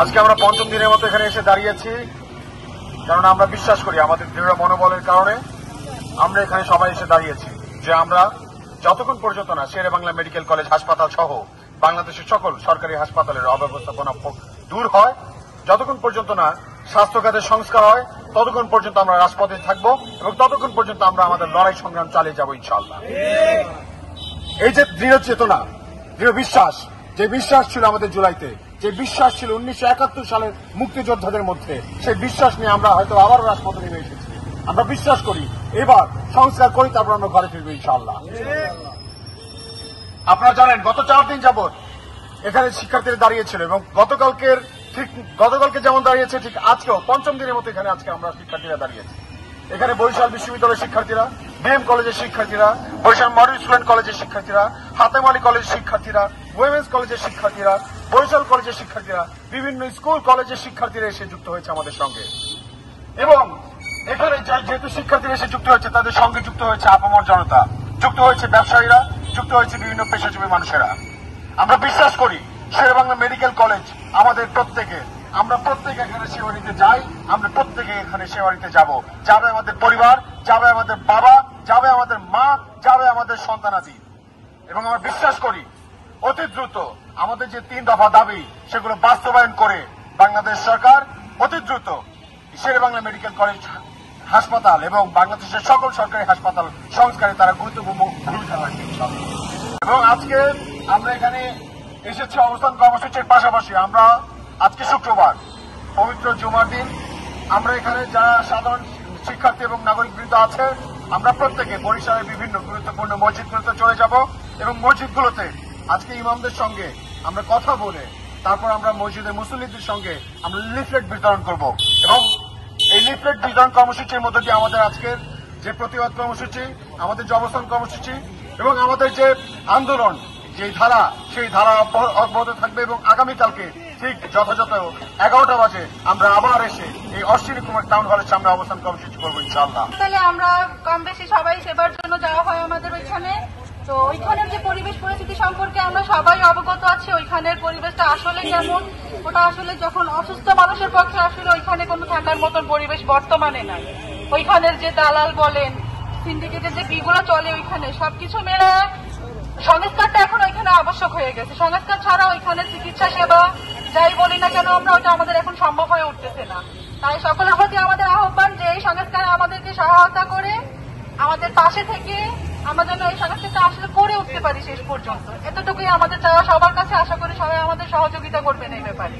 আজকে আমরা পঞ্চম দিনের মতো এখানে এসে দাঁড়িয়েছি, কারণ আমরা বিশ্বাস করি আমাদের দৃঢ় মনোবলের কারণে আমরা এখানে সবাই এসে দাঁড়িয়েছি যে আমরা যতক্ষণ পর্যন্ত না শেরেবাংলা মেডিকেল কলেজ হাসপাতাল সহ বাংলাদেশের সকল সরকারি হাসপাতালের অব্যবস্থাপনা দূর হয়, যতক্ষণ পর্যন্ত না স্বাস্থ্য খাতের সংস্কার হয়, ততক্ষণ পর্যন্ত আমরা রাজপথে থাকব এবং ততক্ষণ পর্যন্ত আমরা আমাদের লড়াই সংগ্রাম চালিয়ে যাব ইনশাআল্লাহ। এই যে দৃঢ় চেতনা, দৃঢ় বিশ্বাস, যে বিশ্বাস ছিল আমাদের জুলাইতে, যে বিশ্বাস ছিল 1971 সালের মুক্তিযোদ্ধাদের মধ্যে, সেই বিশ্বাস নিয়ে আমরা হয়তো আবারও রাজপথে নেমে এসেছি। আমরা বিশ্বাস করি এবার সংস্কার করি, তারপর আমরা ঘরে ফিরবো ইনশাআল্লাহ। আপনারা জানেন গত 4 দিন যাবৎ এখানে শিক্ষার্থীরা দাঁড়িয়েছিল এবং গতকালকে যেমন দাঁড়িয়েছে ঠিক আজকেও পঞ্চম দিনের মতো এখানে আজকে আমরা শিক্ষার্থীরা দাঁড়িয়েছি। এখানে বরিশাল বিশ্ববিদ্যালয়ের শিক্ষার্থীরা, বিএম কলেজের শিক্ষার্থীরা, বরিশাল মডেল স্টুডেন্ট কলেজের শিক্ষার্থীরা, হাতেম আলী কলেজের শিক্ষার্থীরা, উইমেন্স কলেজের শিক্ষার্থীরা, বরিশাল কলেজের শিক্ষার্থীরা, বিভিন্ন স্কুল কলেজের শিক্ষার্থীরা এসে যুক্ত হয়েছে আমাদের সঙ্গে। এবং এখানে যেহেতু শিক্ষার্থীরা এসে যুক্ত হয়েছে, তাদের সঙ্গে যুক্ত হয়েছে আপামর জনতা, যুক্ত হয়েছে ব্যবসায়ীরা, যুক্ত হয়েছে বিভিন্ন পেশাজীবী মানুষেরা। আমরা বিশ্বাস করি শেরেবাংলা মেডিকেল কলেজ আমাদের প্রত্যেকে, আমরা প্রত্যেকে এখানে সেবা নিতে যাই, আমরা প্রত্যেকে এখানে সেবা নিতে যাব। যাবে আমাদের পরিবার, যাবে আমাদের বাবা, যাবে আমাদের মা, যাবে আমাদের সন্তানাদি। এবং আমরা বিশ্বাস করি অতি দ্রুত আমাদের যে 3 দফা দাবি সেগুলো বাস্তবায়ন করে বাংলাদেশ সরকার অতি দ্রুত শেরেবাংলা মেডিকেল কলেজ হাসপাতাল এবং বাংলাদেশের সকল সরকারি হাসপাতাল সংস্কারে তারা গুরুত্বপূর্ণ ভূমিকা রাখবে। এবং আজকে আমরা এখানে এসেছি অবস্থান কর্মসূচির পাশাপাশি আমরা আজকে শুক্রবার পবিত্র জুমার দিন, আমরা এখানে যারা সাধারণ শিক্ষার্থী এবং নাগরিকবৃন্দ আছে আমরা প্রত্যেকে বরিশালের বিভিন্ন গুরুত্বপূর্ণ মসজিদগুলোতে চলে যাব এবং মসজিদগুলোতে আজকে ইমামদের সঙ্গে আমরা কথা বলে তারপর আমরা মসজিদের মুসল্লিদের সঙ্গে আমরা লিফলেট বিতরণ করব। এবং এই লিফলেট বিতরণ কর্মসূচির মধ্যে দিয়ে আমাদের আজকের যে প্রতিবাদ কর্মসূচি, আমাদের যে অবস্থান কর্মসূচি এবং আমাদের যে আন্দোলন, যে ধারা, সেই ধারা অব্যাহত থাকবে। এবং আগামীকালকে ঠিক যথাযথ 11টা বাজে আমরা আবার এসে এই অশ্বিনী কুমার টাউন হলের সামনে অবস্থান কর্মসূচি করবো ইনশাআল্লাহ। তাহলে আমরা কম বেশি সবাই সেবার জন্য যাওয়া হয় আমাদের ওইখানে। তো ওইখানের যে পরিবেশ পরিস্থিতি সম্পর্কে আমরা সবাই অবগত আছি। ওইখানের পরিবেশটা আসলে কেমন, ওটা আসলে যখন অসুস্থ মানুষের পক্ষে আসলে ওইখানে কোনো থাকার মতন পরিবেশ বর্তমানে নাই। ওইখানের যে দালাল বলেন, সিন্ডিকেটের যে বিগুলো চলে ওইখানে সবকিছু মেলে সংস্কারটা এখন ওইখানে আবশ্যক হয়ে গেছে। সংস্কার ছাড়া ওইখানে চিকিৎসা সেবা যাই বলি না কেন আমরা ওটা আমাদের এখন সম্ভব হয়ে উঠতেছে না। তাই সকলের প্রতি আমাদের আহ্বান যে এই সংস্কারে আমাদেরকে সহায়তা করে আমাদের পাশে থেকে আমরা যেন এই সংস্কারটা আসলে করে উঠতে পারি শেষ পর্যন্ত। এতটুকুই আমাদের চাওয়া সবার কাছে। আশা করি সবাই আমাদের সহযোগিতা করবেন এই ব্যাপারে।